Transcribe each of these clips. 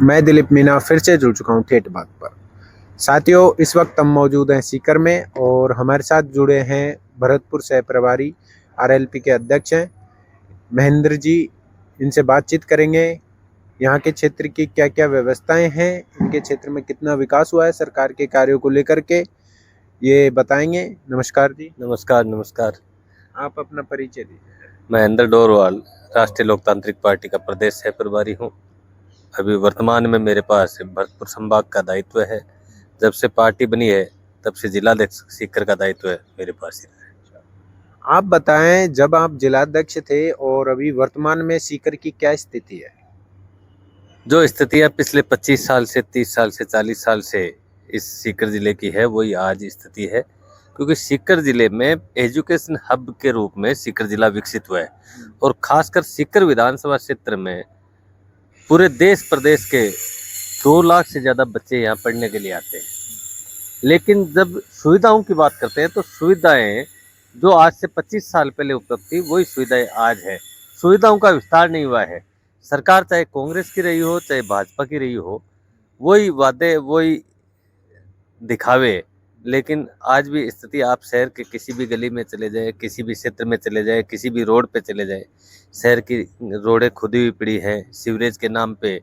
मैं दिलीप मीना फिर से जुड़ चुका हूँ ठेठ बात पर। साथियों, इस वक्त हम मौजूद हैं सीकर में और हमारे साथ जुड़े हैं भरतपुर सह प्रभारी आरएलपी के अध्यक्ष हैं महेंद्र जी। इनसे बातचीत करेंगे। यहाँ के क्षेत्र की क्या क्या व्यवस्थाएं हैं, इनके क्षेत्र में कितना विकास हुआ है सरकार के कार्यों को लेकर के, ये बताएंगे। नमस्कार जी। नमस्कार नमस्कार। आप अपना परिचय दीजिए। महेंद्र डोरवाल, राष्ट्रीय लोकतांत्रिक पार्टी का प्रदेश सह प्रभारी हूँ। अभी वर्तमान में मेरे पास भरतपुर संभाग का दायित्व है। जब से पार्टी बनी है तब से जिलाध्यक्ष सीकर का दायित्व है मेरे पास ही। आप बताएं, जब आप जिलाध्यक्ष थे और अभी वर्तमान में सीकर की क्या स्थिति है? जो स्थितियाँ पिछले 25 साल से 30 साल से 40 साल से इस सीकर जिले की है वही आज स्थिति है, क्योंकि सीकर जिले में एजुकेशन हब के रूप में सीकर जिला विकसित हुआ है और खासकर सीकर विधानसभा क्षेत्र में पूरे देश प्रदेश के 2 लाख से ज़्यादा बच्चे यहाँ पढ़ने के लिए आते हैं। लेकिन जब सुविधाओं की बात करते हैं तो सुविधाएं जो आज से 25 साल पहले उपलब्ध थी वही सुविधाएं आज है। सुविधाओं का विस्तार नहीं हुआ है। सरकार चाहे कांग्रेस की रही हो चाहे भाजपा की रही हो, वही वादे वही दिखावे। लेकिन आज भी स्थिति, आप शहर के किसी भी गली में चले जाए, किसी भी क्षेत्र में चले जाए, किसी भी रोड पे चले जाए, शहर की रोडें खुदी हुई पड़ी हैं। सीवरेज के नाम पे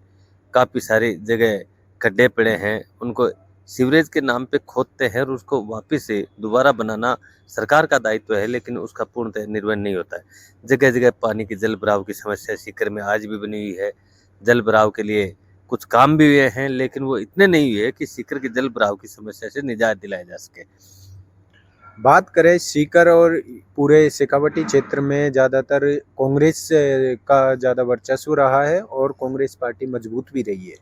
काफ़ी सारी जगह खड्डे पड़े हैं, उनको सीवरेज के नाम पे खोदते हैं और उसको वापस से दोबारा बनाना सरकार का दायित्व है, लेकिन उसका पूर्णतः निर्वहन नहीं होता है। जगह जगह पानी की जल भराव की समस्या सीकर में आज भी बनी हुई है। जल भराव के लिए कुछ काम भी हुए हैं, लेकिन वो इतने नहीं हुए कि सीकर की जल भराव की समस्या से निजात दिलाया जा सके। बात करें सीकर और पूरे शेखावटी क्षेत्र में, ज़्यादातर कांग्रेस का ज़्यादा वर्चस्व रहा है और कांग्रेस पार्टी मजबूत भी रही है।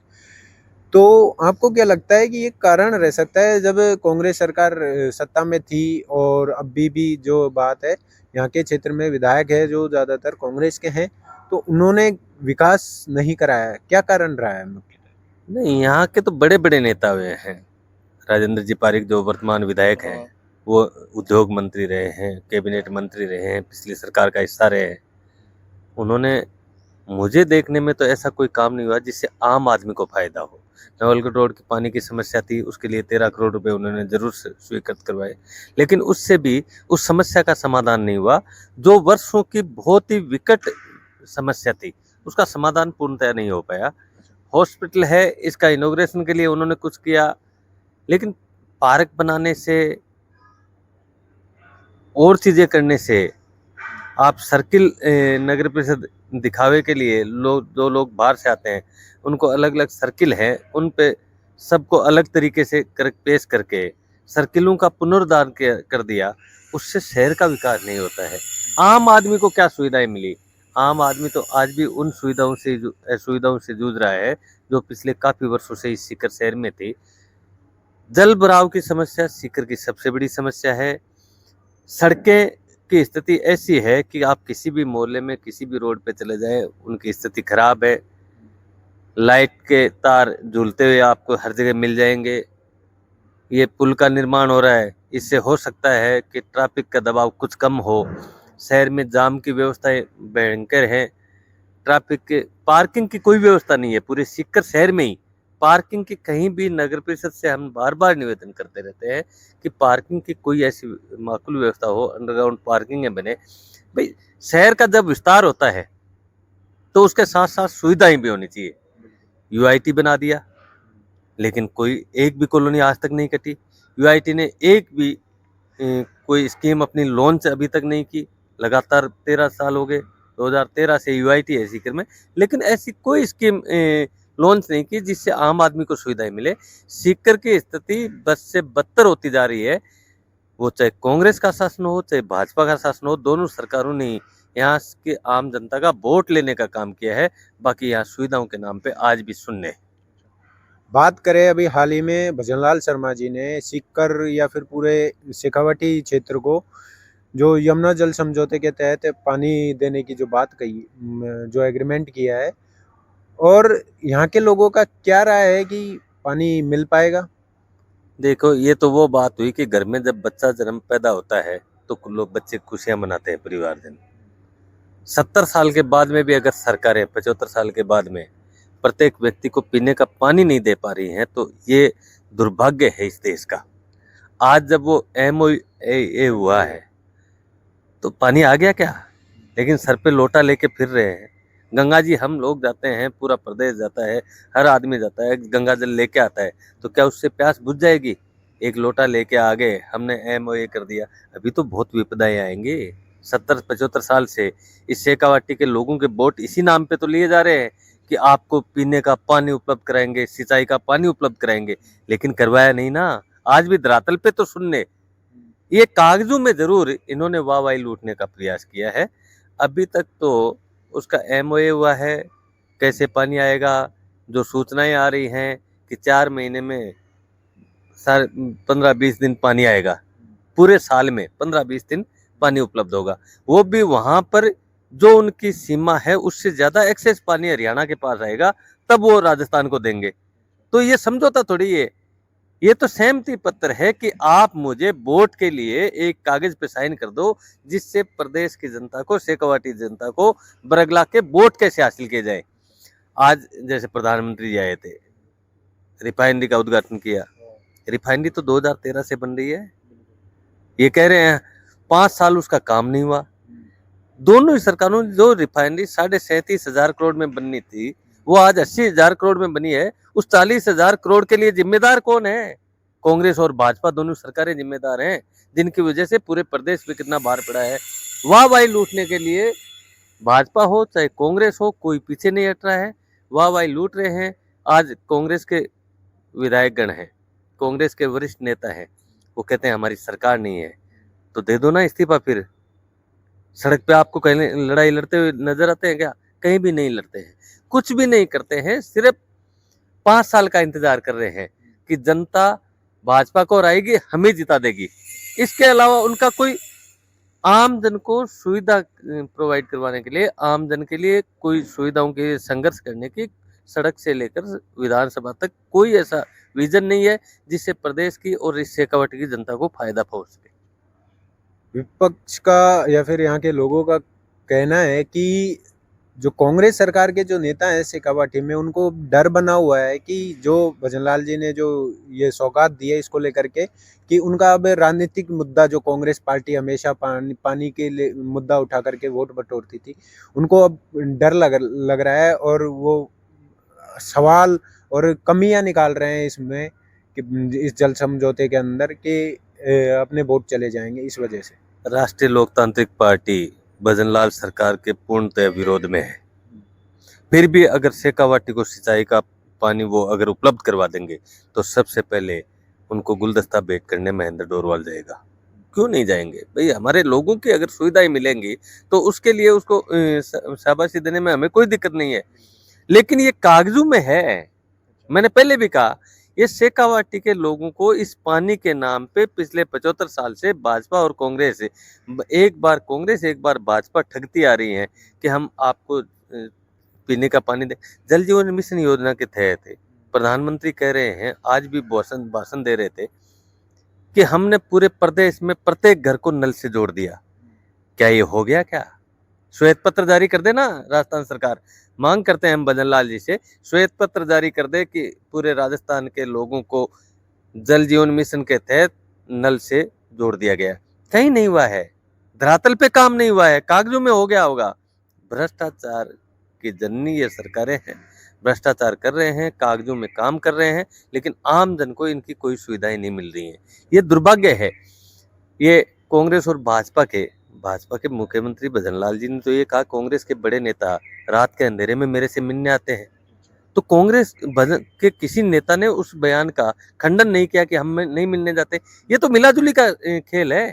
तो आपको क्या लगता है कि ये कारण रह सकता है, जब कांग्रेस सरकार सत्ता में थी और अभी भी जो बात है, यहाँ के क्षेत्र में विधायक है जो ज़्यादातर कांग्रेस के हैं, तो उन्होंने विकास नहीं कराया है, क्या कारण रहा है मुख्य? नहीं, यहाँ के तो बड़े बड़े नेता हुए हैं। राजेंद्र जी पारिक जो वर्तमान विधायक हैं, वो उद्योग मंत्री रहे हैं, कैबिनेट मंत्री रहे हैं, पिछली सरकार का हिस्सा रहे हैं। उन्होंने, मुझे देखने में तो ऐसा कोई काम नहीं हुआ जिससे आम आदमी को फायदा हो। नवलगढ़ रोड की पानी की समस्या थी, उसके लिए 13 करोड़ रुपए उन्होंने जरूर स्वीकृत करवाए, लेकिन उससे भी उस समस्या का समाधान नहीं हुआ। जो वर्षों की बहुत ही विकट समस्या थी उसका समाधान पूर्णतः नहीं हो पाया। हॉस्पिटल है, इसका इनॉग्रेशन के लिए उन्होंने कुछ किया, लेकिन पार्क बनाने से और चीज़ें करने से, आप सर्किल नगर परिषद दिखावे के लिए जो लोग बाहर से आते हैं उनको अलग अलग सर्किल हैं, उन पे सबको अलग तरीके से पेश करके सर्किलों का पुनरुद्धार कर दिया। उससे शहर का विकास नहीं होता है। आम आदमी को क्या सुविधाएं मिली? आम आदमी तो आज भी उन सुविधाओं से जूझ रहा है जो पिछले काफ़ी वर्षों से इस सीकर शहर में थी। जल भराव की समस्या सीकर की सबसे बड़ी समस्या है। सड़कें की स्थिति ऐसी है कि आप किसी भी मोहल्ले में किसी भी रोड पे चले जाएं, उनकी स्थिति खराब है। लाइट के तार झूलते हुए आपको हर जगह मिल जाएंगे। ये पुल का निर्माण हो रहा है, इससे हो सकता है कि ट्रैफिक का दबाव कुछ कम हो। शहर में जाम की व्यवस्थाएं भयंकर हैं। ट्रैफिक के, पार्किंग की कोई व्यवस्था नहीं है पूरे सीकर शहर में ही। पार्किंग की कहीं भी, नगर परिषद से हम बार बार निवेदन करते रहते हैं कि पार्किंग की कोई ऐसी माकूल व्यवस्था हो, अंडरग्राउंड पार्किंग बने। भाई, शहर का जब विस्तार होता है तो उसके साथ साथ सुविधाएं भी होनी चाहिए। यूआईटी बना दिया, लेकिन कोई एक भी कॉलोनी आज तक नहीं कटी। यूआईटी ने एक भी कोई स्कीम अपनी लॉन्च अभी तक नहीं की। लगातार 13 साल हो गए, 2013 से यूआईटी है सीकर में, लेकिन ऐसी कोई स्कीम लॉन्च नहीं की जिससे आम आदमी को सुविधाएं मिले। सीकर की स्थिति बद से बदतर होती जा रही है। वो चाहे कांग्रेस का शासन हो चाहे भाजपा का शासन हो, दोनों सरकारों ने यहाँ के आम जनता का वोट लेने का काम किया है। बाकी यहाँ सुविधाओं के नाम पे आज भी शून्य है। बात करें, अभी हाल ही में भजनलाल शर्मा जी ने सीकर या फिर पूरे शेखावटी क्षेत्र को जो यमुना जल समझौते के तहत पानी देने की जो बात कही, जो एग्रीमेंट किया है, और यहाँ के लोगों का क्या राय है कि पानी मिल पाएगा? देखो, ये तो वो बात हुई कि घर में जब बच्चा जन्म पैदा होता है तो लोग, बच्चे खुशियां मनाते हैं परिवार दिन। 70 साल के बाद में भी अगर सरकारें, 75 साल के बाद में प्रत्येक व्यक्ति को पीने का पानी नहीं दे पा रही हैं, तो ये दुर्भाग्य है इस देश का। आज जब वो MOA हुआ है तो पानी आ गया क्या? लेकिन सर पे लोटा लेके फिर रहे हैं। गंगा जी हम लोग जाते हैं, पूरा प्रदेश जाता है, हर आदमी जाता है, गंगा जल लेके आता है, तो क्या उससे प्यास बुझ जाएगी? एक लोटा लेके आ गए, हमने MOA कर दिया। अभी तो बहुत विपदाएं आएंगी। 70-75 साल से इस शेखावाटी के लोगों के वोट इसी नाम पे तो लिए जा रहे हैं कि आपको पीने का पानी उपलब्ध कराएंगे, सिंचाई का पानी उपलब्ध कराएंगे, लेकिन करवाया नहीं ना। आज भी धरातल पे तो सुनने, ये कागजों में जरूर इन्होंने वाहवाही लूटने का प्रयास किया है। अभी तक तो उसका MOA हुआ है, कैसे पानी आएगा, जो सूचनाएं आ रही हैं कि 4 महीने में 15-20 दिन पानी आएगा, पूरे साल में 15-20 दिन पानी उपलब्ध होगा, वो भी वहां पर जो उनकी सीमा है उससे ज्यादा एक्सेस पानी हरियाणा के पास आएगा, तब वो राजस्थान को देंगे। तो ये समझौता थोड़ी है, ये तो सहमति पत्र है कि आप मुझे वोट के लिए एक कागज पे साइन कर दो, जिससे प्रदेश की जनता को, शेखावाटी जनता को बरगला के वोट कैसे हासिल किए जाए। आज जैसे प्रधानमंत्री जी आए थे, रिफाइनरी का उद्घाटन किया। रिफाइनरी तो 2013 से बन रही है, ये कह रहे हैं 5 साल उसका काम नहीं हुआ। दोनों ही सरकारों ने जो रिफाइनरी 37,500 करोड़ में बननी थी, वो आज 80,000 करोड़ में बनी है। उस 40,000 करोड़ के लिए जिम्मेदार कौन है? कांग्रेस और भाजपा दोनों सरकारें जिम्मेदार हैं, जिनकी वजह से पूरे प्रदेश पे कितना भार पड़ा है। वाहवाही लूटने के लिए भाजपा हो चाहे कांग्रेस हो, कोई पीछे नहीं हट रहा है, वाहवाही लूट रहे हैं। आज कांग्रेस के विधायकगण हैं, कांग्रेस के वरिष्ठ नेता हैं, वो कहते हैं हमारी सरकार नहीं है, तो दे दो ना इस्तीफा फिर। सड़क पे आपको कहीं लड़ाई लड़ते हुए नजर आते हैं क्या? कहीं भी नहीं लड़ते हैं, कुछ भी नहीं करते हैं, सिर्फ 5 साल का इंतजार कर रहे हैं कि जनता भाजपा को हराएगी, हमें जिता देगी। इसके अलावा उनका कोई आम जन को सुविधा प्रोवाइड करवाने के लिए, आम जन के लिए कोई सुविधाओं के संघर्ष करने की, सड़क से लेकर विधानसभा तक कोई ऐसा विजन नहीं है जिससे प्रदेश की और इस शेखावाटी की जनता को फायदा पहुंच सके। विपक्ष का या फिर यहाँ के लोगों का कहना है कि जो कांग्रेस सरकार के जो नेता हैं शेखावाटी में, उनको डर बना हुआ है कि जो भजनलाल जी ने जो ये सौगात दी है इसको लेकर के, कि उनका अब राजनीतिक मुद्दा, जो कांग्रेस पार्टी हमेशा पानी के लिए मुद्दा उठा करके वोट बटोरती थी, उनको अब डर लग रहा है और वो सवाल और कमियां निकाल रहे हैं इसमें, कि इस जल समझौते के अंदर, कि अपने वोट चले जाएंगे इस वजह से। राष्ट्रीय लोकतांत्रिक पार्टी भजनलाल सरकार के पूर्णतः विरोध में है। फिर भी अगर शेखावाटी को सिंचाई का पानी वो अगर उपलब्ध करवा देंगे, तो सबसे पहले उनको गुलदस्ता भेंट करने महेंद्र डोरवाल जाएगा। क्यों नहीं जाएंगे भाई? हमारे लोगों की अगर सुविधाएं मिलेंगी तो उसके लिए उसको शाबाशी देने में हमें कोई दिक्कत नहीं है, लेकिन ये कागजों में है। मैंने पहले भी कहा, ये शेखावाटी के लोगों को इस पानी के नाम पे पिछले 75 साल से भाजपा और कांग्रेस, एक बार कांग्रेस एक बार भाजपा ठगती आ रही है कि हम आपको पीने का पानी दे। जल जीवन मिशन योजना के तहत प्रधानमंत्री कह रहे हैं, आज भी भाषण दे रहे थे कि हमने पूरे प्रदेश में प्रत्येक घर को नल से जोड़ दिया। क्या ये हो गया? क्या श्वेत पत्र जारी कर दे ना राजस्थान सरकार। मांग करते हैं हम भजनलाल जी से, श्वेत पत्र जारी कर दे कि पूरे राजस्थान के लोगों को जल जीवन मिशन के तहत नल से जोड़ दिया गया। कहीं नहीं हुआ है, धरातल पे काम नहीं हुआ है, कागजों में हो गया होगा। भ्रष्टाचार की जननी ये सरकारें हैं, भ्रष्टाचार कर रहे हैं, कागजों में काम कर रहे हैं, लेकिन आम जन को इनकी कोई सुविधाएं नहीं मिल रही हैं। ये दुर्भाग्य है। ये कांग्रेस और भाजपा के मुख्यमंत्री भजनलाल जी ने तो ये कहा, कांग्रेस के बड़े नेता रात के अंधेरे में मेरे से मिलने आते हैं। तो कांग्रेस के किसी नेता ने उस बयान का खंडन नहीं किया कि हम नहीं मिलने जाते। ये तो मिलाजुली का खेल है।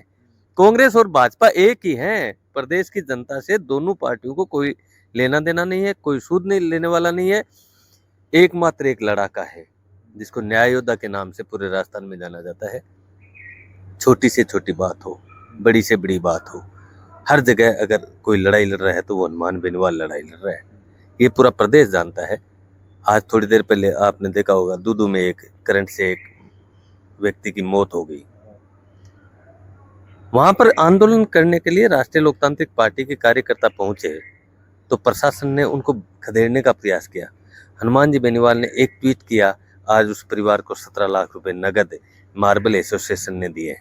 कांग्रेस और भाजपा एक ही हैं। प्रदेश की जनता से दोनों पार्टियों को कोई लेना देना नहीं है, कोई सूद नहीं लेने वाला नहीं है। एकमात्र एक लड़ाका है जिसको न्याय योद्धा के नाम से पूरे राजस्थान में जाना जाता है। छोटी से छोटी बात हो, बड़ी से बड़ी बात हो, हर जगह अगर कोई लड़ाई लड़ रहा है तो वो हनुमान बेनीवाल लड़ाई लड़ रहा है। ये पूरा प्रदेश जानता है। आज थोड़ी देर पहले आपने देखा होगा, दूदू में एक करंट से एक व्यक्ति की मौत हो गई। वहां पर आंदोलन करने के लिए राष्ट्रीय लोकतांत्रिक पार्टी के कार्यकर्ता पहुंचे तो प्रशासन ने उनको खदेड़ने का प्रयास किया। हनुमान जी बेनीवाल ने एक ट्वीट किया, आज उस परिवार को 17 लाख रुपए नगद मार्बल एसोसिएशन ने दिए।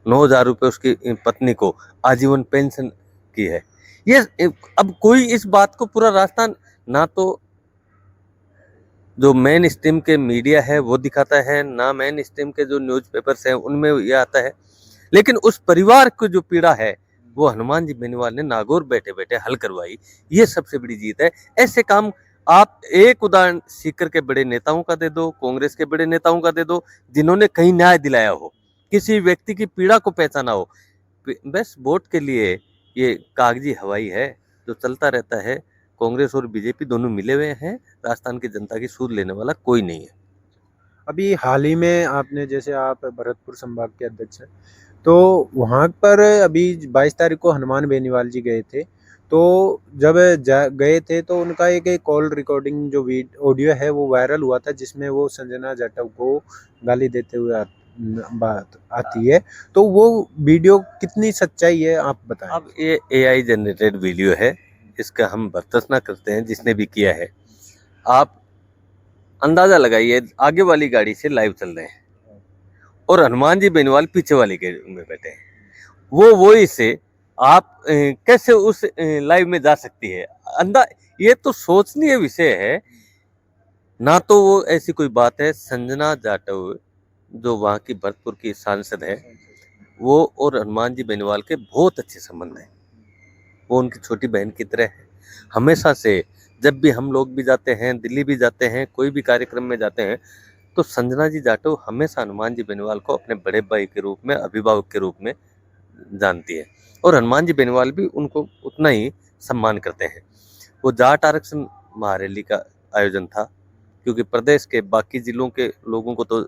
9,000 रुपए उसकी पत्नी को आजीवन पेंशन की है। ये अब कोई इस बात को पूरा राजस्थान, ना तो जो मेन स्ट्रीम के मीडिया है वो दिखाता है, ना मेन स्ट्रीम के जो न्यूज़पेपर्स हैं उनमें ये आता है, लेकिन उस परिवार को जो पीड़ा है वो हनुमान जी बेनीवाल ने नागौर बैठे बैठे हल करवाई। ये सबसे बड़ी जीत है। ऐसे काम आप एक उदाहरण सीकर के बड़े नेताओं का दे दो, कांग्रेस के बड़े नेताओं का दे दो, जिन्होंने कहीं न्याय दिलाया हो, किसी व्यक्ति की पीड़ा को पहचाना हो। बस वोट के लिए ये कागजी हवाई है जो चलता रहता है। कांग्रेस और बीजेपी दोनों मिले हुए हैं, राजस्थान की जनता की सूद लेने वाला कोई नहीं है। अभी हाल ही में आपने, जैसे आप भरतपुर संभाग के अध्यक्ष हैं, तो वहाँ पर अभी 22 तारीख को हनुमान बेनीवाल जी गए थे। तो जब गए थे तो उनका एक कॉल रिकॉर्डिंग जो ऑडियो है वो वायरल हुआ था, जिसमें वो संजना जाटव को गाली देते हुए बात आती है। तो वो वीडियो कितनी सच्चाई है आप बताएं। अब ये AI जनरेटेड वीडियो है, इसका हम बर्दाश्त ना करते हैं, जिसने भी किया है। आप अंदाजा लगाइए, आगे वाली गाड़ी से लाइव चल रहे हैं और हनुमान जी बेनीवाल पीछे वाली गाड़ी में बैठे हैं। वो वॉइस से आप कैसे उस लाइव में जा सकती है? ये तो सोचनीय विषय है। ना तो वो ऐसी कोई बात है। संजना जाटव जो वहाँ की भरतपुर की सांसद है, वो और हनुमान जी बेनीवाल के बहुत अच्छे संबंध हैं। वो उनकी छोटी बहन की तरह है। हमेशा से जब भी हम लोग भी जाते हैं, दिल्ली भी जाते हैं, कोई भी कार्यक्रम में जाते हैं, तो संजना जी जाटव हमेशा हनुमान जी बेनीवाल को अपने बड़े भाई के रूप में, अभिभावक के रूप में जानती है और हनुमान जी बेनीवाल भी उनको उतना ही सम्मान करते हैं। वो जाट आरक्षण महारैली का आयोजन था, क्योंकि प्रदेश के बाकी जिलों के लोगों को तो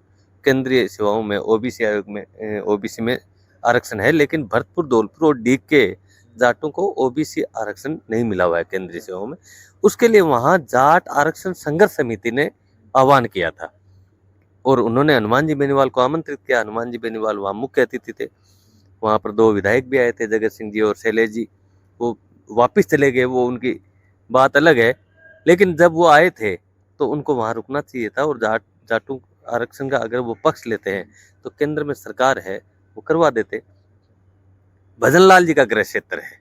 केंद्रीय सेवाओं में ओबीसी आयोग में ओबीसी में आरक्षण है, लेकिन भरतपुर, धौलपुर और डीग के जाटों को ओबीसी आरक्षण नहीं मिला हुआ है केंद्रीय सेवाओं में। उसके लिए वहाँ जाट आरक्षण संघर्ष समिति ने आह्वान किया था और उन्होंने हनुमान जी बेनीवाल को आमंत्रित किया। हनुमान जी बेनीवाल वहाँ मुख्य अतिथि थे। वहाँ पर 2 विधायक भी आए थे, जगत सिंह जी और शैलेश जी। वो वापस चले गए, वो उनकी बात अलग है, लेकिन जब वो आए थे तो उनको वहाँ रुकना चाहिए था। और जाटों आरक्षण का अगर वो पक्ष लेते हैं तो केंद्र में सरकार है, वो करवा देते। भजन लाल जी का गृह क्षेत्र है।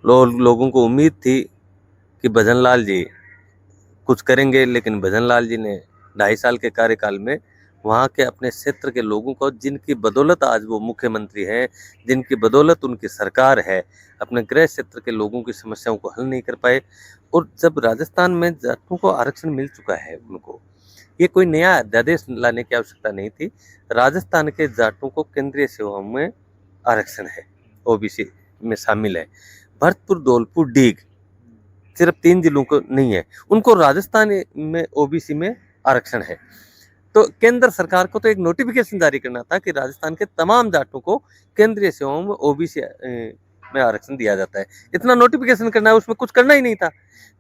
लोगों को उम्मीद थी कि भजन लाल जी कुछ करेंगे, लेकिन भजन लाल जी ने 2.5 साल के कार्यकाल में वहाँ के अपने क्षेत्र के लोगों को, जिनकी बदौलत आज वो मुख्यमंत्री हैं, जिनकी बदौलत उनकी सरकार है, अपने गृह क्षेत्र के लोगों की समस्याओं को हल नहीं कर पाए। और जब राजस्थान में जाटों को आरक्षण मिल चुका है, उनको ये कोई नया अध्यादेश लाने की आवश्यकता नहीं थी। राजस्थान के जाटों को केंद्रीय सेवाओं में आरक्षण है, ओबीसी में शामिल है। भरतपुर, धौलपुर, डीग सिर्फ 3 जिलों को नहीं है, उनको राजस्थान में ओबीसी में आरक्षण है। तो केंद्र सरकार को तो एक नोटिफिकेशन जारी करना था कि राजस्थान के तमाम जाटों को केंद्रीय सेवाओं में ओबीसी में आरक्षण दिया जाता है। इतना नोटिफिकेशन करना है, उसमें कुछ करना ही नहीं था।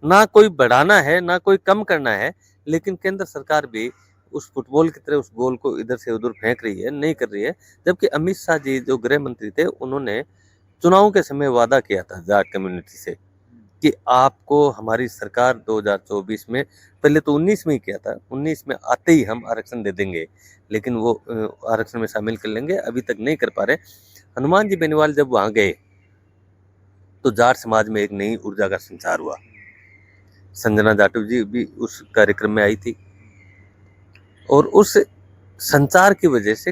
ना कोई बढ़ाना है, ना कोई कम करना है, लेकिन केंद्र सरकार भी उस फुटबॉल की तरह उस बॉल को इधर से उधर फेंक रही है, नहीं कर रही है। जबकि अमित शाह जी जो गृह मंत्री थे, उन्होंने चुनाव के समय वादा किया था जाट कम्युनिटी से कि आपको हमारी सरकार 2024 में, पहले तो 19 में ही किया था, 19 में आते ही हम आरक्षण दे देंगे, लेकिन वो आरक्षण में शामिल कर लेंगे, अभी तक नहीं कर पा रहे। हनुमान जी बेनीवाल जब वहाँ गए तो जाट समाज में एक नई ऊर्जा का संचार हुआ। संजना जाटव जी भी उस कार्यक्रम में आई थी और उस संचार की वजह से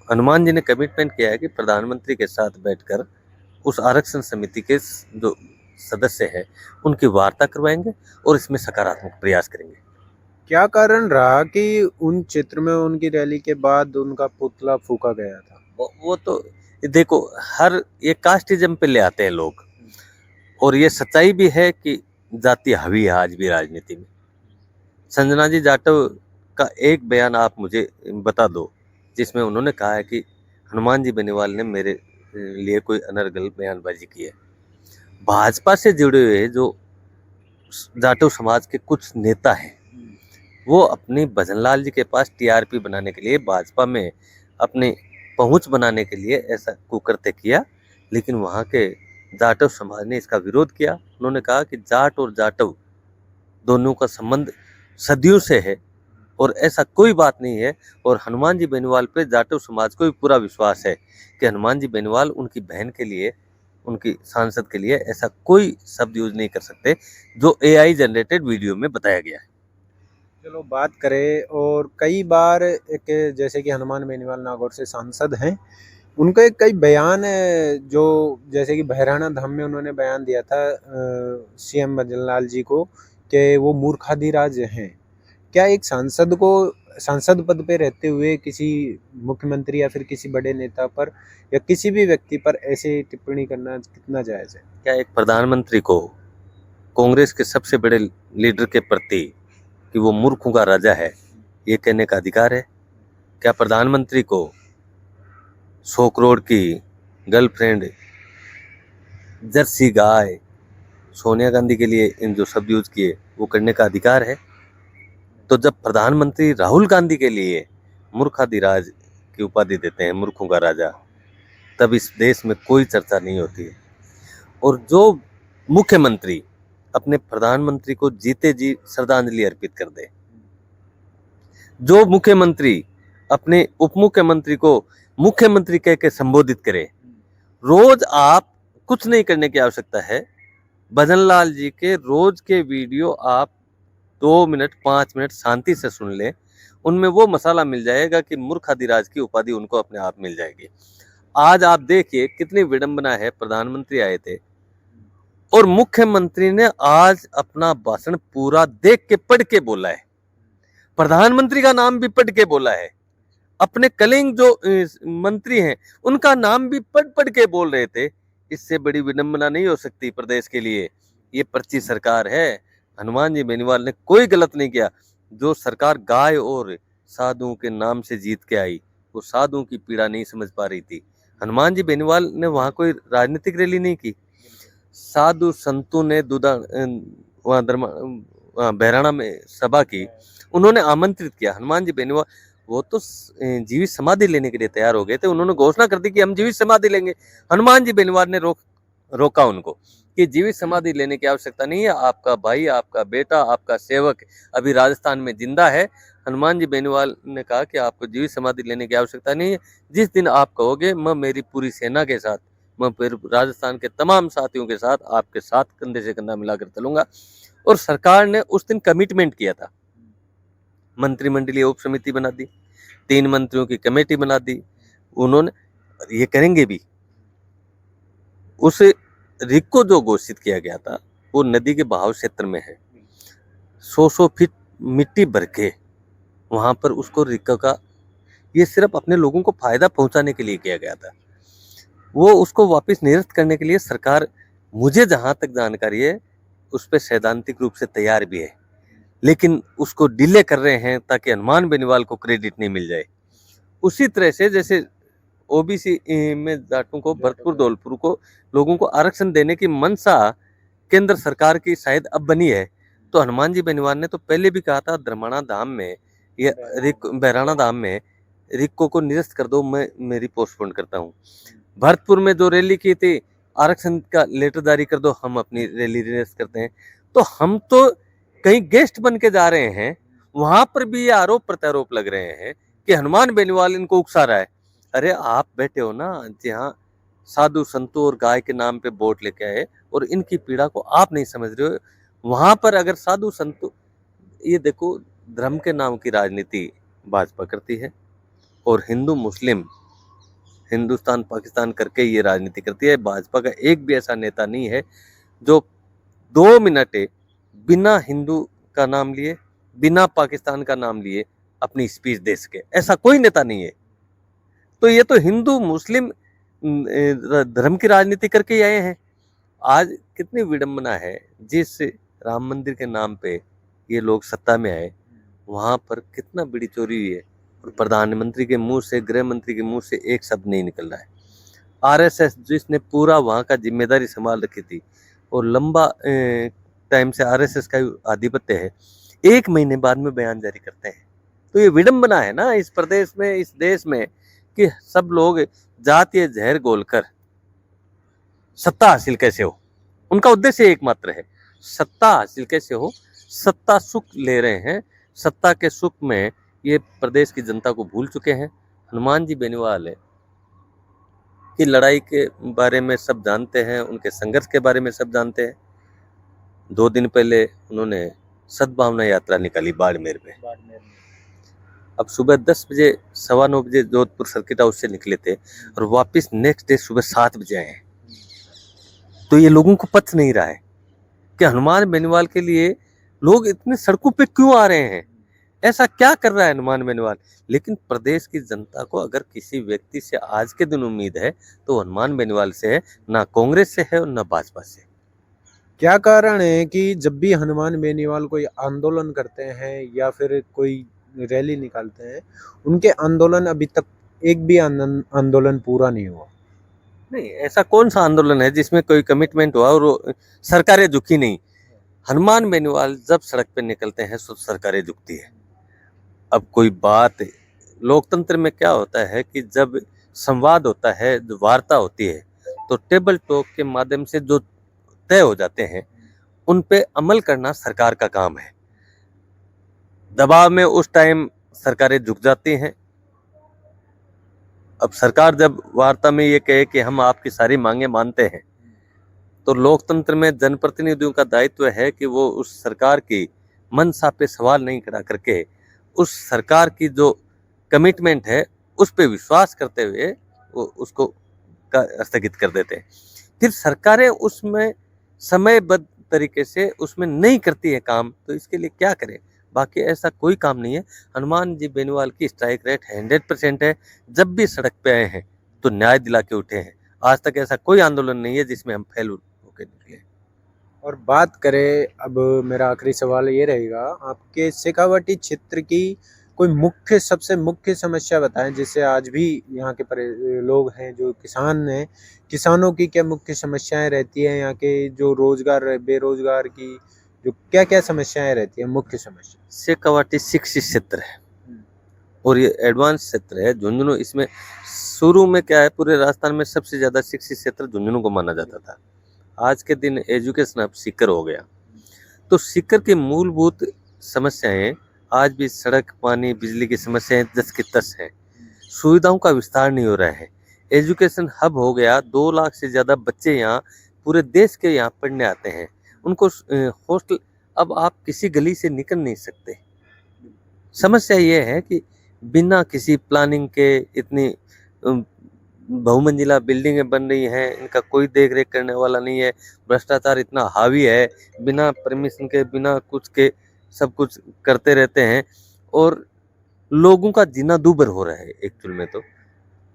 हनुमान जी ने कमिटमेंट किया है कि प्रधानमंत्री के साथ बैठकर उस आरक्षण समिति के जो सदस्य हैं उनकी वार्ता करवाएंगे और इसमें सकारात्मक प्रयास करेंगे। क्या कारण रहा कि उन क्षेत्र में उनकी रैली के बाद उनका पुतला फूका गया था? वो तो देखो, हर ये कास्टिज्म पे ले आते हैं लोग, और ये सच्चाई भी है कि जाति हावी है आज भी राजनीति में। संजना जी जाटव का एक बयान आप मुझे बता दो जिसमें उन्होंने कहा है कि हनुमान जी बेनीवाल ने मेरे लिए कोई अनर्गल बयानबाजी की है। भाजपा से जुड़े हुए जो जाटव समाज के कुछ नेता हैं, वो अपनी भजनलाल जी के पास टीआरपी बनाने के लिए, भाजपा में अपनी पहुंच बनाने के लिए ऐसा कुकृत्य किया, लेकिन वहाँ के जाटव समाज ने इसका विरोध किया। उन्होंने कहा कि जाट और जाटव दोनों का संबंध सदियों से है और ऐसा कोई बात नहीं है। और हनुमान जी बेनीवाल पे जाटव समाज को भी पूरा विश्वास है कि हनुमान जी बेनीवाल उनकी बहन के लिए, उनकी सांसद के लिए ऐसा कोई शब्द यूज नहीं कर सकते जो AI जनरेटेड वीडियो में बताया गया है। चलो बात करें, और कई बार एक जैसे कि हनुमान बेनीवाल नागौर से सांसद हैं, उनका एक कई बयान जो जैसे कि बहराना धाम में उन्होंने बयान दिया था सीएम भजनलाल जी को कि वो मूर्खाधिराज हैं। क्या एक सांसद को सांसद पद पे रहते हुए किसी मुख्यमंत्री या फिर किसी बड़े नेता पर या किसी भी व्यक्ति पर ऐसे टिप्पणी करना कितना जायज़ है? क्या एक प्रधानमंत्री को कांग्रेस के सबसे बड़े लीडर के प्रति कि वो मूर्खों का राजा है, ये कहने का अधिकार है? क्या प्रधानमंत्री को 100 करोड़ की गर्लफ्रेंड, जर्सी गाय, सोनिया गांधी के लिए इन जो शब्द यूज किए वो करने का अधिकार है? तो जब प्रधानमंत्री राहुल गांधी के लिए मूर्खाधिराज की उपाधि देते हैं, मूर्खों का राजा, तब इस देश में कोई चर्चा नहीं होती है। और जो मुख्यमंत्री अपने प्रधानमंत्री को जीते जी श्रद्धांजलि अर्पित कर दे, जो मुख्यमंत्री अपने उप मुख्यमंत्री को मुख्यमंत्री कह के संबोधित करे, रोज आप कुछ नहीं करने की आवश्यकता है। भजनलाल जी के रोज के वीडियो आप 2 मिनट 5 मिनट शांति से सुन लें, उनमें वो मसाला मिल जाएगा कि मूर्खाधिराज की उपाधि उनको अपने आप मिल जाएगी। आज आप देखिए कितनी विडंबना है, प्रधानमंत्री आए थे और मुख्यमंत्री ने आज अपना भाषण पूरा देख के पढ़ के बोला है, प्रधानमंत्री का नाम भी पढ़ के बोला है, अपने कलिंग जो मंत्री हैं उनका नाम भी पढ़ के बोल रहे थे। इससे बड़ी विडंबना नहीं हो सकती प्रदेश के लिए। ये पर्ची सरकार है। हनुमान जी बेनीवाल ने कोई गलत नहीं किया। जो सरकार गाय और साधुओं के नाम से जीत के आई, वो साधुओं की पीड़ा नहीं समझ पा रही थी। हनुमान जी बेनीवाल ने वहां कोई राजनीतिक रैली नहीं की। साधु संतों ने वहाँ बहराना में सभा की, उन्होंने आमंत्रित किया। हनुमान जी बेनीवाल वो तो जीवित समाधि लेने के लिए तैयार हो गए थे। उन्होंने घोषणा कर दी कि हम जीवित समाधि लेंगे। हनुमान जी बेनीवाल ने रोका उनको कि जीवित समाधि लेने की आवश्यकता नहीं है। आपका भाई, आपका बेटा, आपका सेवक अभी राजस्थान में जिंदा है। हनुमान जी बेनीवाल ने कहा कि आपको जीवित समाधि लेने की आवश्यकता नहीं है। जिस दिन आप कहोगे, मैं मेरी पूरी सेना के साथ, मैं फिर राजस्थान के तमाम साथियों के साथ आपके साथ कंधे से कंधा मिलाकर चलूंगा। और सरकार ने उस दिन कमिटमेंट किया था। मंत्रिमंडलीय उप समिति बना दी, 3 मंत्रियों की कमेटी बना दी। उन्होंने ये करेंगे भी। उस रिक को जो घोषित किया गया था वो नदी के बहाव क्षेत्र में है। 100 फीट मिट्टी भर के वहां पर उसको रिक का, ये सिर्फ अपने लोगों को फायदा पहुंचाने के लिए किया गया था। वो उसको वापस निरस्त करने के लिए सरकार, मुझे जहां तक जानकारी है, उस पर सैद्धांतिक रूप से तैयार भी है, लेकिन उसको डिले कर रहे हैं ताकि हनुमान बेनीवाल को क्रेडिट नहीं मिल जाए। उसी तरह से जैसे ओबीसी में जाटों को, भरतपुर धौलपुर को लोगों को आरक्षण देने की मंशा केंद्र सरकार की शायद अब बनी है, तो हनुमान जी बेनीवाल ने तो पहले भी कहा था धर्माणा धाम में, ये बहराना धाम में रिक्को को निरस्त कर दो, मैं मेरी पोस्टपोन करता हूँ। भरतपुर में जो रैली की थी, आरक्षण का लेटर जारी कर दो, हम अपनी रैली निरस्त करते हैं। तो हम तो कहीं गेस्ट बन के जा रहे हैं, वहां पर भी ये आरोप प्रत्यारोप लग रहे हैं कि हनुमान बेनीवाल इनको उकसा रहा है। अरे आप बैठे हो ना जहाँ साधु संतों और गाय के नाम पे वोट लेके आए और इनकी पीड़ा को आप नहीं समझ रहे हो। वहां पर अगर साधु संतों, ये देखो धर्म के नाम की राजनीति भाजपा करती है और हिंदू मुस्लिम, हिंदुस्तान पाकिस्तान करके ये राजनीति करती है। भाजपा का एक भी ऐसा नेता नहीं है जो 2 मिनट बिना हिंदू का नाम लिए, बिना पाकिस्तान का नाम लिए अपनी स्पीच दे सके। ऐसा कोई नेता नहीं है। तो ये तो हिंदू मुस्लिम धर्म की राजनीति करके ही आए हैं। आज कितनी विडंबना है, जिस राम मंदिर के नाम पे ये लोग सत्ता में आए, वहां पर कितना बड़ी चोरी हुई है और प्रधानमंत्री के मुंह से, गृह मंत्री के मुंह से एक शब्द नहीं निकल रहा है। आरएसएस जिसने पूरा वहां का जिम्मेदारी संभाल रखी थी और लंबा टाइम से आरएसएस का आधिपत्य है, 1 महीने बाद में बयान जारी करते हैं। तो ये विडंबना है ना इस प्रदेश में, इस देश में, कि सब लोग जातीय जहर घोलकर सत्ता हासिल कैसे हो, उनका उद्देश्य एकमात्र है, सत्ता हासिल कैसे हो, सत्ता सुख ले रहे हैं। सत्ता के सुख में ये प्रदेश की जनता को भूल चुके हैं। हनुमान जी बेनीवाल है की लड़ाई के बारे में सब जानते हैं, उनके संघर्ष के बारे में सब जानते हैं। 2 दिन पहले उन्होंने सद्भावना यात्रा निकाली बाड़मेर में। अब सुबह 10 बजे 9:15 जोधपुर सर्किट हाउस से निकले थे और वापस नेक्स्ट डे सुबह 7 बजे आए हैं। तो ये लोगों को पच नहीं रहा है कि हनुमान बेनीवाल के लिए लोग इतने सड़कों पे क्यों आ रहे हैं, ऐसा क्या कर रहा है हनुमान बेनीवाल। लेकिन प्रदेश की जनता को अगर किसी व्यक्ति से आज के दिन उम्मीद है तो हनुमान बेनीवाल से है, ना कांग्रेस से है और ना भाजपा से। क्या कारण है कि जब भी हनुमान बेनीवाल कोई आंदोलन करते हैं या फिर कोई रैली निकालते हैं, उनके आंदोलन अभी तक एक भी आंदोलन पूरा नहीं हुआ? नहीं, ऐसा कौन सा आंदोलन है जिसमें कोई कमिटमेंट हुआ और सरकारें झुकी नहीं। हनुमान बेनीवाल जब सड़क पे निकलते हैं तो सरकारें झुकती है। अब कोई बात, लोकतंत्र में क्या होता है कि जब संवाद होता है, जो वार्ता होती है, तो टेबल टॉक के माध्यम से जो तय हो जाते हैं उन पे अमल करना सरकार का काम है। दबाव में उस टाइम सरकारें झुक जाती हैं। अब सरकार जब वार्ता में ये कहे कि हम आपकी सारी मांगे मानते हैं, तो लोकतंत्र में जनप्रतिनिधियों का दायित्व है कि वो उस सरकार की मंशा पे सवाल नहीं खड़ा करके उस सरकार की जो कमिटमेंट है उस पे विश्वास करते हुए वो उसको स्थगित कर देते हैं। फिर सरकारें उसमें समयबद्ध तरीके से उसमें नहीं करती है काम, तो इसके लिए क्या करें। बाकी ऐसा कोई काम नहीं है। हनुमान जी बेनीवाल की स्ट्राइक रेट 100% है। जब भी सड़क पे आए हैं तो न्याय दिला के उठे हैं। आज तक ऐसा कोई आंदोलन नहीं है जिसमें हम फेल होकर निकले। और बात करें, अब मेरा आखिरी सवाल ये रहेगा, आपके शेखावाटी क्षेत्र की कोई सबसे मुख्य समस्या बताएं, जिससे आज भी यहाँ के लोग हैं जो किसान हैं, किसानों की क्या मुख्य समस्याएं रहती हैं, यहाँ के जो बेरोजगार की जो क्या क्या समस्याएं रहती हैं, मुख्य समस्या? शेखावाटी शिक्षित क्षेत्र है और ये एडवांस क्षेत्र है। झुंझुनू इसमें शुरू में क्या है, पूरे राजस्थान में सबसे ज्यादा शिक्षित क्षेत्र झुंझुनू को माना जाता था। आज के दिन एजुकेशन अब सीकर हो गया। तो सीकर की मूलभूत समस्याएं आज भी सड़क, पानी, बिजली की समस्याएं 10 की 10 हैं। सुविधाओं का विस्तार नहीं हो रहा है। एजुकेशन हब हो गया। 2 लाख से ज़्यादा बच्चे यहाँ पूरे देश के यहाँ पढ़ने आते हैं। उनको हॉस्टल, अब आप किसी गली से निकल नहीं सकते। समस्या ये है कि बिना किसी प्लानिंग के इतनी बहुमंजिला बिल्डिंगें बन रही हैं, इनका कोई देख रेख करने वाला नहीं है। भ्रष्टाचार इतना हावी है, बिना परमिशन के, बिना कुछ के सब कुछ करते रहते हैं और लोगों का जीना दूभर हो रहा है एक्चुअल में।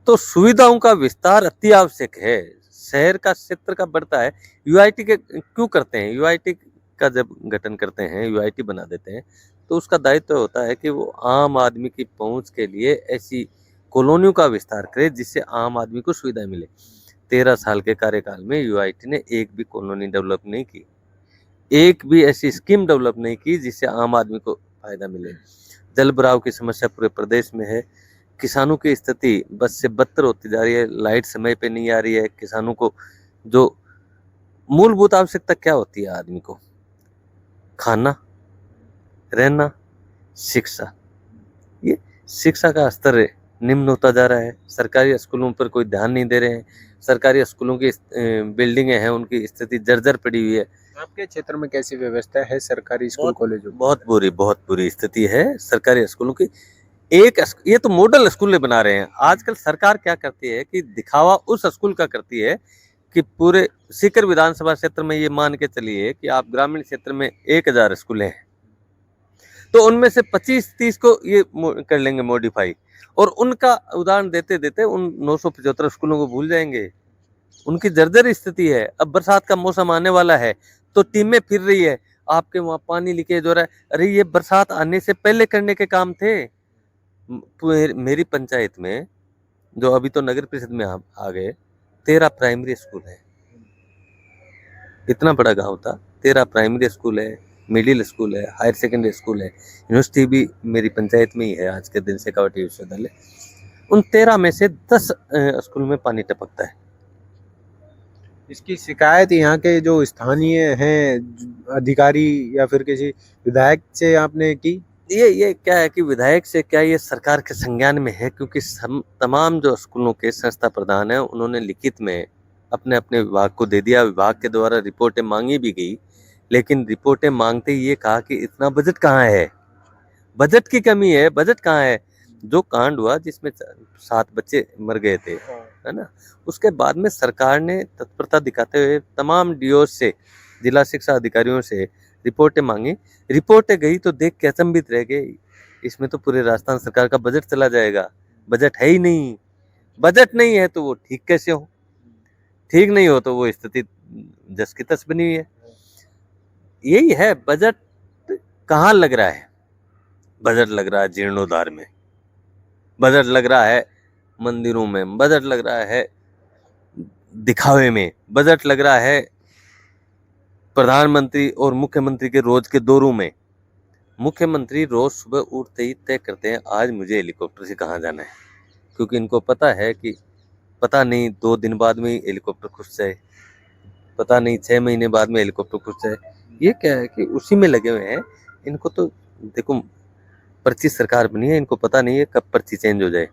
तो सुविधाओं का विस्तार अति आवश्यक है। शहर का क्षेत्र का बढ़ता है। यूआईटी के क्यों करते हैं, यूआईटी का जब गठन करते हैं, यूआईटी बना देते हैं, तो उसका दायित्व होता है कि वो आम आदमी की पहुंच के लिए ऐसी कॉलोनियों का विस्तार करे जिससे आम आदमी को सुविधा मिले। 13 साल के कार्यकाल में यूआईटी ने एक भी कॉलोनी डेवलप नहीं की, एक भी ऐसी स्कीम डेवलप नहीं की जिससे आम आदमी को फायदा मिले। जल भराव की समस्या पूरे प्रदेश में है। किसानों की स्थिति बस से बदतर होती जा रही है। लाइट समय पे नहीं आ रही है। किसानों को जो मूलभूत आवश्यकता क्या होती है आदमी को, खाना, रहना, शिक्षा, ये शिक्षा का स्तर निम्न होता जा रहा है। सरकारी स्कूलों पर कोई ध्यान नहीं दे रहे हैं। सरकारी स्कूलों की बिल्डिंगें हैं, उनकी स्थिति जर्जर पड़ी हुई है। आपके क्षेत्र में कैसी व्यवस्था है सरकारी स्कूल कॉलेजों की? बहुत बुरी स्थिति है सरकारी स्कूलों की। ये तो मॉडल स्कूल बना रहे हैं। आजकल सरकार क्या करती है कि दिखावा उस स्कूल का करती है कि पूरे सीकर विधानसभा क्षेत्र में ये मान के चलिए कि आप ग्रामीण क्षेत्र में 1000 स्कूलें हैं, तो उनमें से 25-30 को ये कर लेंगे मॉडिफाई, और उनका उदाहरण देते देते उन 975 स्कूलों को भूल जाएंगे। उनकी जर्जर स्थिति है। अब बरसात का मौसम आने वाला है तो टीमें फिर रही है, आपके वहाँ पानी लीकेज हो रहा है। अरे ये बरसात आने से पहले करने के काम थे। मेरी पंचायत में, जो अभी तो नगर परिषद में आ गए, 13 प्राइमरी स्कूल है। इतना बड़ा गांव था, 13 प्राइमरी स्कूल है, मिडिल स्कूल है, हायर सेकेंडरी स्कूल है, यूनिवर्सिटी भी मेरी पंचायत में ही है आज के दिन, शेखावाटी विश्वविद्यालय। उन 13 में से 10 स्कूल में पानी टपकता है। इसकी शिकायत यहाँ के जो स्थानीय हैं अधिकारी या फिर किसी विधायक से आपने की? ये क्या है कि विधायक से क्या, ये सरकार के संज्ञान में है, क्योंकि तमाम जो स्कूलों के संस्था प्रधान हैं उन्होंने लिखित में अपने अपने विभाग को दे दिया। विभाग के द्वारा रिपोर्टें मांगी भी गई, लेकिन रिपोर्टें मांगते ही ये कहा कि इतना बजट कहाँ है, बजट की कमी है, बजट कहाँ है। जो कांड हुआ जिसमें 7 बच्चे मर गए थे, है ना, उसके बाद में सरकार ने तत्परता दिखाते हुए तमाम डीओ से, जिला शिक्षा अधिकारियों से रिपोर्टें मांगी। रिपोर्टें गई तो देख के अचंभित रह गए, इसमें तो पूरे राजस्थान सरकार का बजट चला जाएगा, बजट है ही नहीं। बजट नहीं है तो वो ठीक कैसे हो, ठीक नहीं हो तो वो स्थिति जस की तस बनी हुई है। यही है, बजट कहाँ लग रहा है? बजट लग रहा है जीर्णोद्धार में, बजट लग रहा है मंदिरों में, बजट लग रहा है दिखावे में, बजट लग रहा है प्रधानमंत्री और मुख्यमंत्री के रोज के दौरों में। मुख्यमंत्री रोज सुबह उठते ही तय करते हैं आज मुझे हेलीकॉप्टर से कहाँ जाना है, क्योंकि इनको पता है कि पता नहीं 2 दिन बाद में हेलीकॉप्टर घुस जाए, पता नहीं 6 महीने बाद में हेलीकॉप्टर घुस जाए। ये क्या है कि उसी में लगे हुए हैं। इनको तो देखो, पर्ची सरकार बनी है, इनको पता नहीं है कब पर्ची चेंज हो जाए।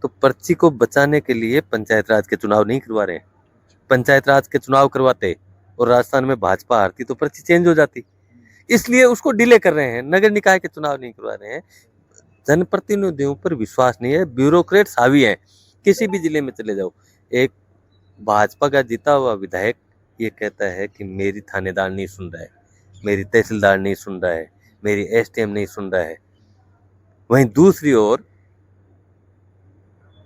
तो पर्ची को बचाने के लिए पंचायत राज के चुनाव नहीं करवा रहे हैं। पंचायत राज के चुनाव करवाते और राजस्थान में भाजपा हारती तो पर्ची चेंज हो जाती, इसलिए उसको डिले कर रहे हैं। नगर निकाय के चुनाव नहीं करवा रहे हैं। जनप्रतिनिधियों पर विश्वास नहीं है, ब्यूरोक्रेट्स हावी हैं। किसी भी जिले में चले जाओ, एक भाजपा का जीता हुआ विधायक ये कहता है कि मेरी थानेदार नहीं सुन रहा है, मेरी तहसीलदार नहीं सुन रहा है, मेरी एसडीएम नहीं सुन रहा है। वहीं दूसरी ओर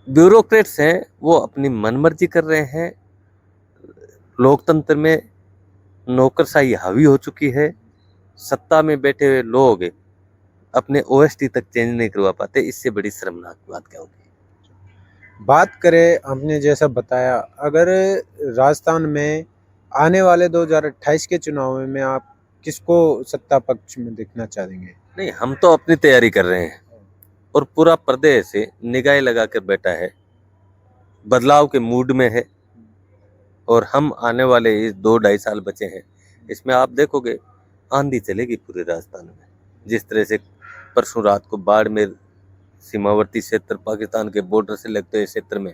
ब्यूरोक्रेट्स हैं, वो अपनी मनमर्जी कर रहे हैं। लोकतंत्र में नौकरशाही हावी हो चुकी है। सत्ता में बैठे हुए लोग अपने ओएसटी तक चेंज नहीं करवा पाते। इससे बड़ी शर्मनाक बात क्या होगी? बात करें, आपने जैसा बताया, अगर राजस्थान में आने वाले 2028 के चुनाव में आप किसको सत्ता पक्ष में देखना चाहेंगे? नहीं, हम तो अपनी तैयारी कर रहे हैं और पूरा प्रदेश से निगाह लगा कर बैठा है, बदलाव के मूड में है। और हम आने वाले इस 2-2.5 साल बचे हैं, इसमें आप देखोगे आंधी चलेगी पूरे राजस्थान में। जिस तरह से परसों रात को बाड़मेर सीमावर्ती क्षेत्र, पाकिस्तान के बॉर्डर से लगते हुए क्षेत्र में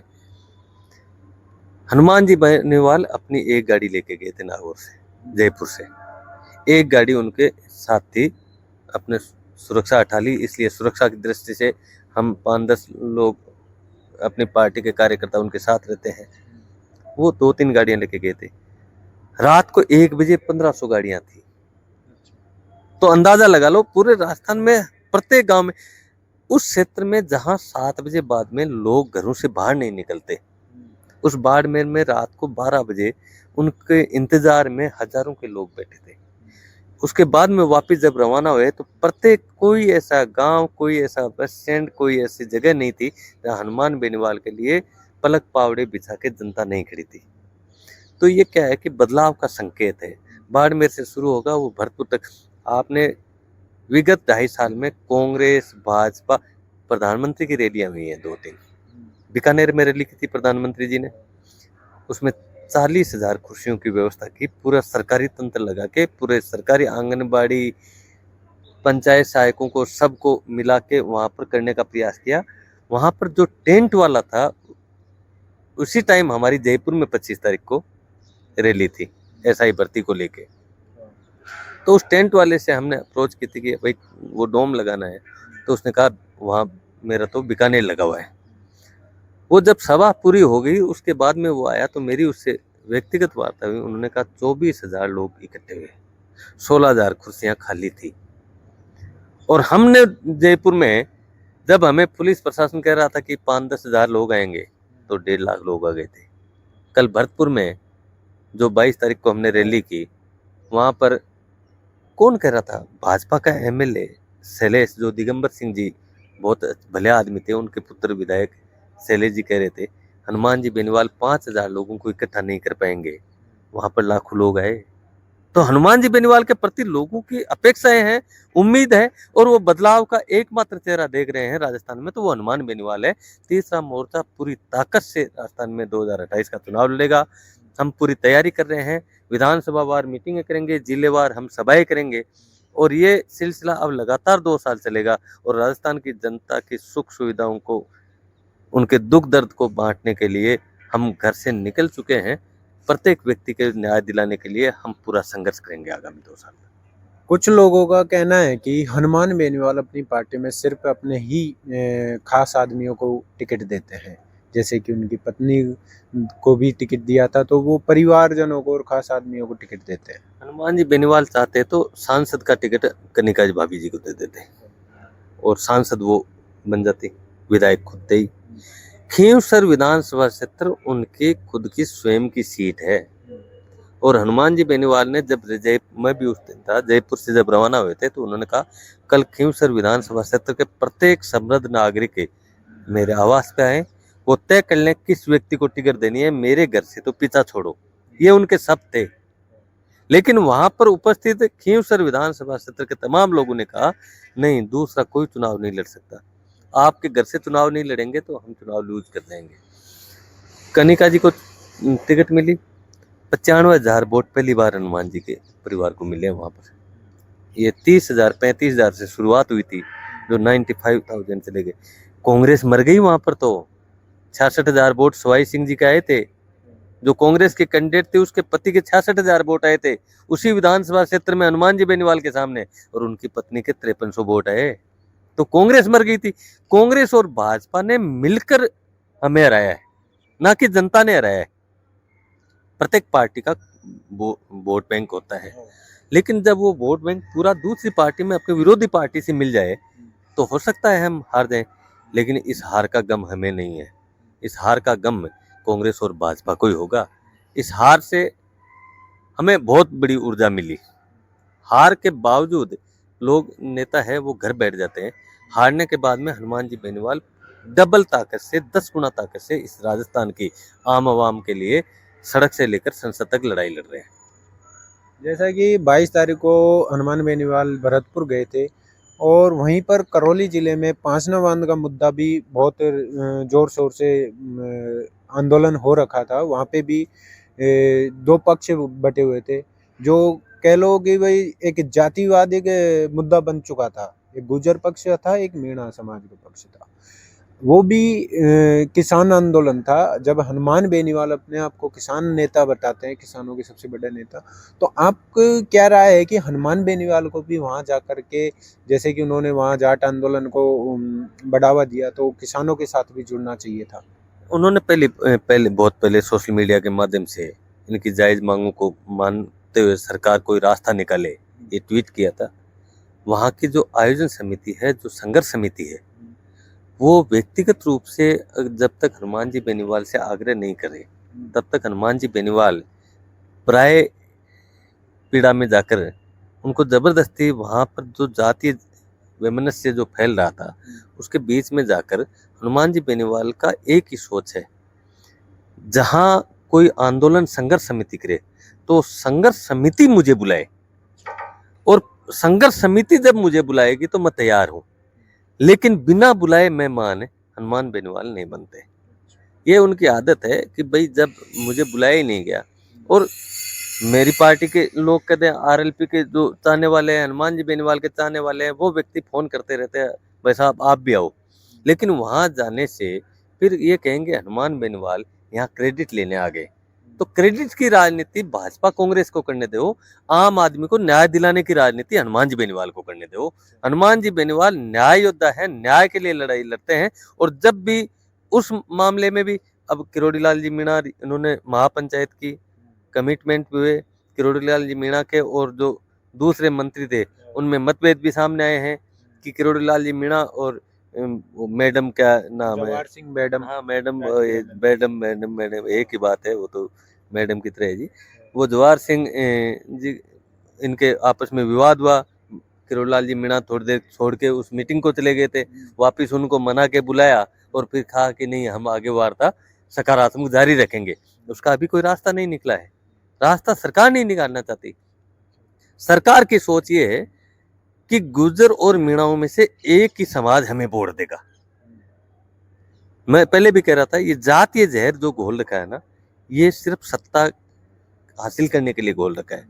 हनुमान जी बेनीवाल अपनी एक गाड़ी लेके गए थे नागौर से, जयपुर से। एक गाड़ी उनके साथ थी, अपने सुरक्षा हटा ली, इसलिए सुरक्षा की दृष्टि से हम 5-10 लोग अपनी पार्टी के कार्यकर्ता उनके साथ रहते हैं। वो 2-3 गाड़ियां लेके गए थे। रात को 1 बजे 1500 गाड़ियां थी। तो अंदाजा लगा लो पूरे राजस्थान में प्रत्येक गांव में, उस क्षेत्र में जहां 7 बजे बाद में लोग घरों से बाहर नहीं निकलते, उस बाड़मेर में रात को 12 बजे उनके इंतजार में हजारों के लोग बैठे थे। उसके बाद में वापस जब रवाना हुए तो प्रत्येक कोई ऐसा गांव, कोई ऐसा बस स्टैंड, कोई ऐसी जगह नहीं थी जहां हनुमान बेनीवाल के लिए पलक पावड़े बिछा के जनता नहीं खड़ी थी। तो ये क्या है कि बदलाव का संकेत है। बाड़मेर से शुरू होगा वो भरतपुर तक। आपने विगत 2.5 साल में कांग्रेस, भाजपा, प्रधानमंत्री की रैलियां हुई हैं 2-3। बीकानेर में रैली की थी प्रधानमंत्री जी ने, उसमें 40,000 कुर्सियों की व्यवस्था की, पूरा सरकारी तंत्र लगा के, पूरे सरकारी आंगनबाड़ी, पंचायत सहायकों को सबको मिला के वहां पर करने का प्रयास किया। वहां पर जो टेंट वाला था, उसी टाइम हमारी जयपुर में 25 तारीख को रैली थी एसआई भर्ती को लेके। तो उस टेंट वाले से हमने अप्रोच की थी कि भाई वो डोम लगाना है, तो उसने कहा वहाँ मेरा तो बीकानेर लगा हुआ है। वो जब सभा पूरी हो गई उसके बाद में वो आया तो मेरी उससे व्यक्तिगत वार्ता हुई। उन्होंने कहा 24,000 लोग इकट्ठे हुए, 16,000 कुर्सियां खाली थी। और हमने जयपुर में जब हमें पुलिस प्रशासन कह रहा था कि 5-10 हजार लोग आएंगे, तो 1.5 लाख लोग आ गए थे। कल भरतपुर में जो 22 तारीख को हमने रैली की, वहाँ पर कौन कह रहा था, भाजपा का एमएलए शैलेश, जो दिगंबर सिंह जी बहुत भले आदमी थे, उनके पुत्र विधायक शैलेश जी कह रहे थे हनुमान जी बेनीवाल 5,000 लोगों को इकट्ठा नहीं कर पाएंगे, वहां पर लाखों लोग आए। तो हनुमान जी बेनीवाल के प्रति लोगों की अपेक्षाएं हैं, उम्मीद है, और वो बदलाव का एकमात्र चेहरा देख रहे हैं राजस्थान में, तो वो हनुमान बेनीवाल है। तीसरा मोर्चा पूरी ताकत से राजस्थान में 2028 का चुनाव लड़ेगा। हम पूरी तैयारी कर रहे हैं, विधानसभा वार मीटिंगें करेंगे, जिलेवार हम सभाएं करेंगे और ये सिलसिला अब लगातार 2 साल चलेगा और राजस्थान की जनता की सुख सुविधाओं को, उनके दुख दर्द को बांटने के लिए हम घर से निकल चुके हैं। प्रत्येक व्यक्ति के न्याय दिलाने के लिए हम पूरा संघर्ष करेंगे आगामी 2 साल में। कुछ लोगों का कहना है कि हनुमान बेनीवाल अपनी पार्टी में सिर्फ अपने ही खास आदमियों को टिकट देते हैं, जैसे कि उनकी पत्नी को भी टिकट दिया था, तो वो परिवारजनों को और खास आदमियों को टिकट देते हैं। हनुमान जी बेनीवाल चाहते तो सांसद का टिकट कनिका जी भाभी जी को दे देते और सांसद वो बन जाती, विधायक खुद थे ही। खींवसर विधानसभा क्षेत्र उनकी खुद की स्वयं की सीट है और हनुमान जी बेनीवाल ने जब मैं भी उस दिन था, जयपुर से जब रवाना हुए थे तो उन्होंने कहा कल खींवसर विधानसभा क्षेत्र के प्रत्येक समृद्ध नागरिक मेरे आवास पे आए, वो तय कर लें किस व्यक्ति को टिकट देनी है, मेरे घर से तो पीछा छोड़ो। ये उनके शब्द थे। लेकिन वहां पर उपस्थित खींवसर विधानसभा क्षेत्र के तमाम लोगों ने कहा नहीं, दूसरा कोई चुनाव नहीं लड़ सकता, आपके घर से चुनाव नहीं लड़ेंगे तो हम चुनाव लूज कर देंगे। कनिका जी को टिकट मिली, 95,000 वोट पहली बार हनुमान जी के परिवार को मिले वहां पर। ये 30,000 35,000 से शुरुआत हुई थी जो 95,000 चले गए। कांग्रेस मर गई वहां पर, तो 66,000 वोट सवाई सिंह जी के आए थे, जो कांग्रेस के कैंडिडेट थे उसके पति के 66,000 वोट आए थे उसी विधानसभा क्षेत्र में हनुमान जी बेनीवाल के सामने, और उनकी पत्नी के 5300 वोट आए। तो कांग्रेस मर गई थी। कांग्रेस और भाजपा ने मिलकर हमें हराया है, ना कि जनता ने हराया है। प्रत्येक पार्टी का वोट बैंक होता है, लेकिन जब वो वोट बैंक पूरा दूसरी पार्टी में अपने विरोधी पार्टी से मिल जाए तो हो सकता है हम हार जाएं, लेकिन इस हार का गम हमें नहीं है। इस हार का गम कांग्रेस और भाजपा को ही होगा। इस हार से हमें बहुत बड़ी ऊर्जा मिली। हार के बावजूद लोग नेता है वो घर बैठ जाते हैं, हारने के बाद में हनुमान जी बेनीवाल डबल ताकत से 10 गुना ताकत से इस राजस्थान की आम आवाम के लिए सड़क से लेकर संसद तक लड़ाई लड़ रहे हैं। जैसा कि 22 तारीख को हनुमान बेनीवाल भरतपुर गए थे और वहीं पर करौली जिले में पांचना बांध का मुद्दा भी बहुत जोर शोर से आंदोलन हो रखा था। वहाँ पे भी 2 पक्ष बटे हुए थे, जो कह लो कि भाई एक जातिवाद एक मुद्दा बन चुका था। एक गुर्जर पक्ष था, एक मीणा समाज का पक्ष था। वो भी किसान आंदोलन था। जब हनुमान बेनीवाल अपने आप को किसान नेता बताते हैं, किसानों के सबसे बड़े नेता, तो आपको क्या राय है कि हनुमान बेनीवाल को भी वहाँ जा कर के, जैसे कि उन्होंने वहाँ जाट आंदोलन को बढ़ावा दिया, तो किसानों के साथ भी जुड़ना चाहिए था? उन्होंने बहुत पहले सोशल मीडिया के माध्यम से इनकी जायज मांगों को मानते हुए सरकार कोई रास्ता निकाले ये ट्वीट किया था। वहाँ की जो आयोजन समिति है, जो संघर्ष समिति है, वो व्यक्तिगत रूप से जब तक हनुमान जी बेनीवाल से आग्रह नहीं करे तब तक हनुमान जी बेनीवाल प्राय पीड़ा में जाकर उनको जबरदस्ती वहाँ पर जो जातीय वैमनस्य जो फैल रहा था उसके बीच में जाकर, हनुमान जी बेनीवाल का एक ही सोच है, जहाँ कोई आंदोलन संघर्ष समिति करे तो संघर्ष समिति मुझे बुलाए, और संघर्ष समिति जब मुझे बुलाएगी तो मैं तैयार हूँ, लेकिन बिना बुलाए मेहमान हनुमान बेनीवाल नहीं बनते। ये उनकी आदत है कि भाई जब मुझे बुलाया ही नहीं गया, और मेरी पार्टी के लोग कहते हैं, आरएलपी के जो चाहने वाले हैं, हनुमान जी बेनीवाल के चाहने वाले हैं, वो व्यक्ति फोन करते रहते हैं भाई साहब आप भी आओ, लेकिन वहां जाने से फिर ये कहेंगे हनुमान बेनीवाल यहाँ क्रेडिट लेने आ गए। तो क्रेडिट की राजनीति भाजपा कांग्रेस को करने दो, आम आदमी को न्याय दिलाने की राजनीति हनुमान जी बेनीवाल को करने दो। हनुमान जी बेनीवाल न्याय योद्धा है, न्याय के लिए लड़ाई लड़ते हैं, और जब भी उस मामले में भी, अब किरोड़ी लाल जी मीणा इन्होंने महापंचायत की कमिटमेंट भी हुए, किरोड़ी लाल जी मीणा के और जो दूसरे मंत्री थे उनमें मतभेद भी सामने आए हैं कि किरोड़ी लाल जी मीणा और मैडम क्या नाम है, जवाहर सिंह मैडम, हाँ मैडम एक ही बात है, वो तो मैडम की तरह है जी। वो जवाहर सिंह जी, इनके आपस में विवाद हुआ, किरोड़ी लाल जी मीणा थोड़ी देर छोड़ के उस मीटिंग को चले गए थे, वापिस उनको मना के बुलाया और फिर कहा कि नहीं हम आगे वार्ता सकारात्मक जारी रखेंगे। उसका अभी कोई रास्ता नहीं निकला है, रास्ता सरकार नहीं निकालना चाहती। सरकार की सोच ये है कि गुर्जर और मीणाओं में से एक ही समाज हमें वोट देगा। मैं पहले भी कह रहा था, ये जातीय जहर जो घोल रखा है ना, ये सिर्फ सत्ता हासिल करने के लिए गोल रखा है।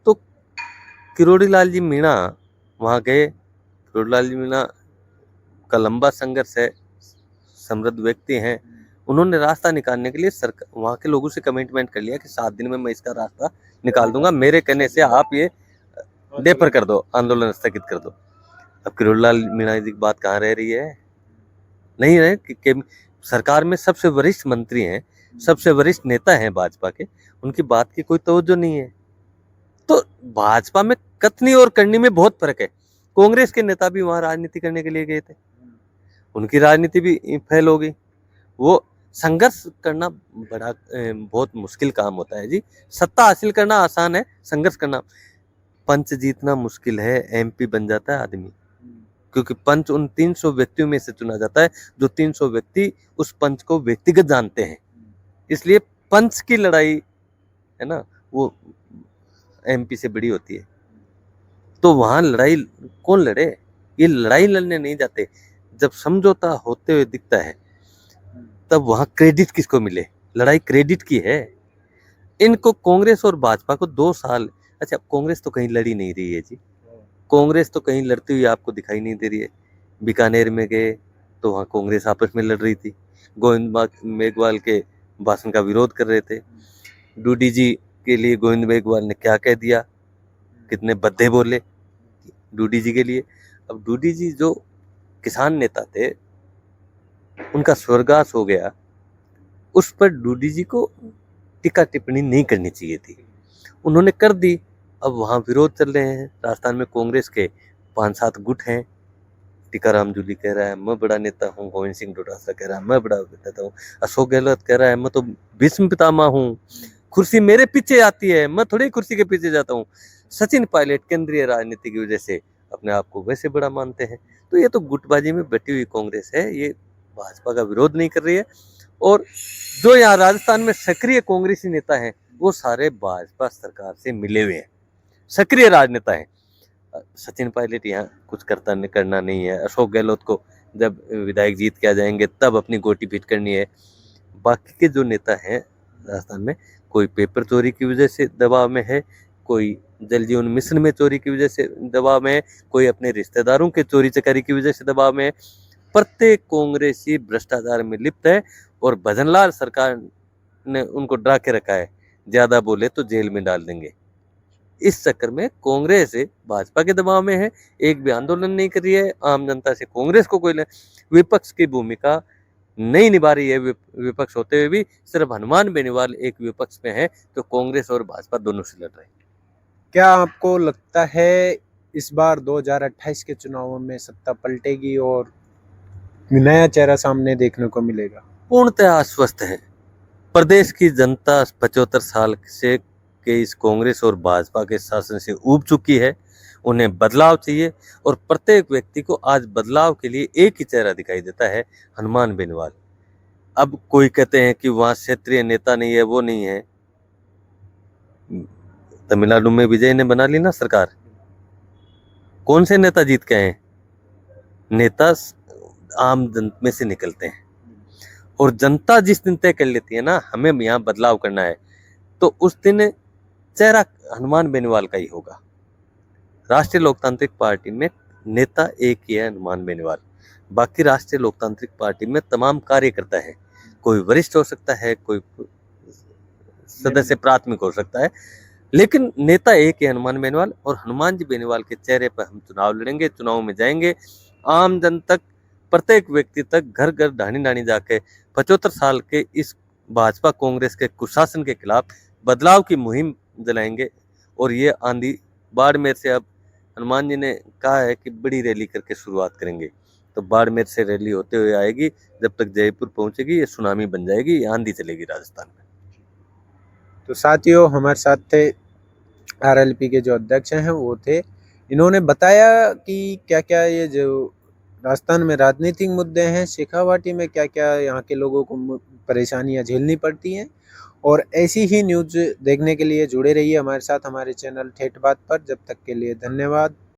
तो किरोड़ी लाल जी मीणा वहाँ गए। किरोड़ी लाल जी मीणा का लंबा संघर्ष है, समृद्ध व्यक्ति हैं। उन्होंने रास्ता निकालने के लिए सरकार वहाँ के लोगों से कमिटमेंट कर लिया कि 7 दिन में मैं इसका रास्ता निकाल दूंगा, मेरे कहने से आप ये डेफर कर दो, आंदोलन स्थगित कर दो। अब किरोड़ी लाल मीणा जी की बात कहाँ रह रही है? नहीं रहे कि सरकार में सबसे वरिष्ठ मंत्री हैं, सबसे वरिष्ठ नेता हैं भाजपा के, उनकी बात की कोई तवज्जो नहीं है। तो भाजपा में कथनी और करनी में बहुत फर्क है। कांग्रेस के नेता भी वहां राजनीति करने के लिए गए थे, उनकी राजनीति भी फेल हो गई। वो संघर्ष करना बड़ा बहुत मुश्किल काम होता है जी। सत्ता हासिल करना आसान है, संघर्ष करना। पंच जीतना मुश्किल है, एमपी बन जाता है आदमी, क्योंकि पंच उन 300 व्यक्तियों में से चुना जाता है जो 300 व्यक्ति उस पंच को व्यक्तिगत जानते हैं। इसलिए पंच की लड़ाई है ना, वो एमपी से बड़ी होती है। तो वहां लड़ाई कौन लड़े? ये लड़ाई लड़ने नहीं जाते। जब समझौता होते हुए दिखता है तब वहां क्रेडिट किसको मिले? लड़ाई क्रेडिट की है। इनको कांग्रेस और भाजपा को 2 साल, अच्छा कांग्रेस तो कहीं लड़ी नहीं रही है जी, कांग्रेस तो कहीं लड़ती हुई आपको दिखाई नहीं दे रही है। बीकानेर में गए तो वहाँ कांग्रेस आपस में लड़ रही थी, गोविंद मेघवाल के भाषण का विरोध कर रहे थे। डूडी जी के लिए गोविंद मेघवाल ने क्या कह दिया, कितने बद्दे बोले डूडी जी के लिए। अब डूडी जी जो किसान नेता थे, उनका स्वर्गवास हो गया, उस पर डूडी जी को टीका टिप्पणी नहीं करनी चाहिए थी, उन्होंने कर दी। अब वहाँ विरोध चल रहे हैं। राजस्थान में कांग्रेस के 5-7 गुट हैं। टीकाराम जूली कह रहा है मैं बड़ा नेता हूँ, गोविंद सिंह डोटासरा कह रहा है मैं बड़ा नेता हूँ, अशोक गहलोत कह रहा है मैं तो भीष्म पितामह हूँ, कुर्सी मेरे पीछे आती है, मैं थोड़ी कुर्सी के पीछे जाता हूँ। सचिन पायलट केंद्रीय राजनीति की वजह से अपने आप को वैसे बड़ा मानते हैं। तो ये तो गुटबाजी में बैठी हुई कांग्रेस है, ये भाजपा का विरोध नहीं कर रही है। और जो यहाँ राजस्थान में सक्रिय कांग्रेसी नेता हैं वो सारे भाजपा सरकार से मिले हुए हैं, सक्रिय राजनेता हैं। सचिन पायलट यहाँ कुछ करना नहीं है। अशोक गहलोत को जब विधायक जीत के आ जाएंगे तब अपनी गोटी पीट करनी है। बाकी के जो नेता हैं राजस्थान में, कोई पेपर चोरी की वजह से दबाव में है, कोई जल जीवन मिशन में चोरी की वजह से दबाव में है, कोई अपने रिश्तेदारों के चोरी चकारी की वजह से दबाव में है। प्रत्येक कांग्रेसी भ्रष्टाचार में लिप्त है और भजनलाल सरकार ने उनको डरा के रखा है, ज्यादा बोले तो जेल में डाल देंगे। इस चक्कर में कांग्रेस भाजपा के दबाव में है, एक भी आंदोलन नहीं कर रही है। आम जनता से कांग्रेस को कोई विपक्ष की भूमिका नहीं निभा रही है। विपक्ष होते हुए भी सिर्फ हनुमान बेनीवाल एक विपक्ष में है, तो कांग्रेस और भाजपा दोनों से लड़ रहे हैं। क्या आपको लगता है इस बार 2028 के चुनावों में सत्ता पलटेगी और नया चेहरा सामने देखने को मिलेगा? पूर्णतः आश्वस्त है। प्रदेश की जनता 75 साल से के इस कांग्रेस और भाजपा के शासन से ऊब चुकी है। उन्हें बदलाव चाहिए और प्रत्येक व्यक्ति को आज बदलाव के लिए एक ही चेहरा दिखाई देता है, हनुमान बेनीवाल। अब कोई कहते हैं कि वहाँ क्षेत्रीय नेता नहीं है, वो नहीं है। तमिलनाडु में विजय ने बना ली ना सरकार, कौन से नेता जीत के आए? नेता आम जन में से निकलते हैं और जनता जिस दिन तय कर लेती है ना हमें यहाँ बदलाव करना है, तो उस दिन चेहरा हनुमान बेनीवाल का ही होगा। राष्ट्रीय लोकतांत्रिक पार्टी में नेता एक ही है, हनुमान बेनीवाल। बाकी राष्ट्रीय लोकतांत्रिक पार्टी में तमाम कार्यकर्ता है, कोई वरिष्ठ हो सकता है, कोई सदस्य प्राथमिक हो सकता है, लेकिन नेता एक है हनुमान बेनीवाल। और हनुमान जी बेनीवाल के चेहरे पर हम चुनाव लड़ेंगे, चुनाव में जाएंगे, आम जन तक, प्रत्येक व्यक्ति तक, घर घर ढाणी ढाणी जाके 75 साल के इस भाजपा कांग्रेस के कुशासन के खिलाफ बदलाव की मुहिम जलाएंगे। और ये आंधी बाड़मेर से, अब हनुमान जी ने कहा है कि बड़ी रैली करके शुरुआत करेंगे, तो बाड़मेर से रैली होते हुए आएगी, जब तक जयपुर पहुंचेगी ये सुनामी बन जाएगी, ये आंधी चलेगी राजस्थान में। तो साथियों, हमारे साथ थे आरएलपी के जो अध्यक्ष हैं वो थे, इन्होंने बताया कि क्या क्या ये जो राजस्थान में राजनीतिक मुद्दे हैं, शेखावाटी में क्या क्या यहाँ के लोगों को परेशानियाँ झेलनी पड़ती हैं। और ऐसी ही न्यूज़ देखने के लिए जुड़े रहिए हमारे साथ, हमारे चैनल ठेठ बात पर। जब तक के लिए धन्यवाद।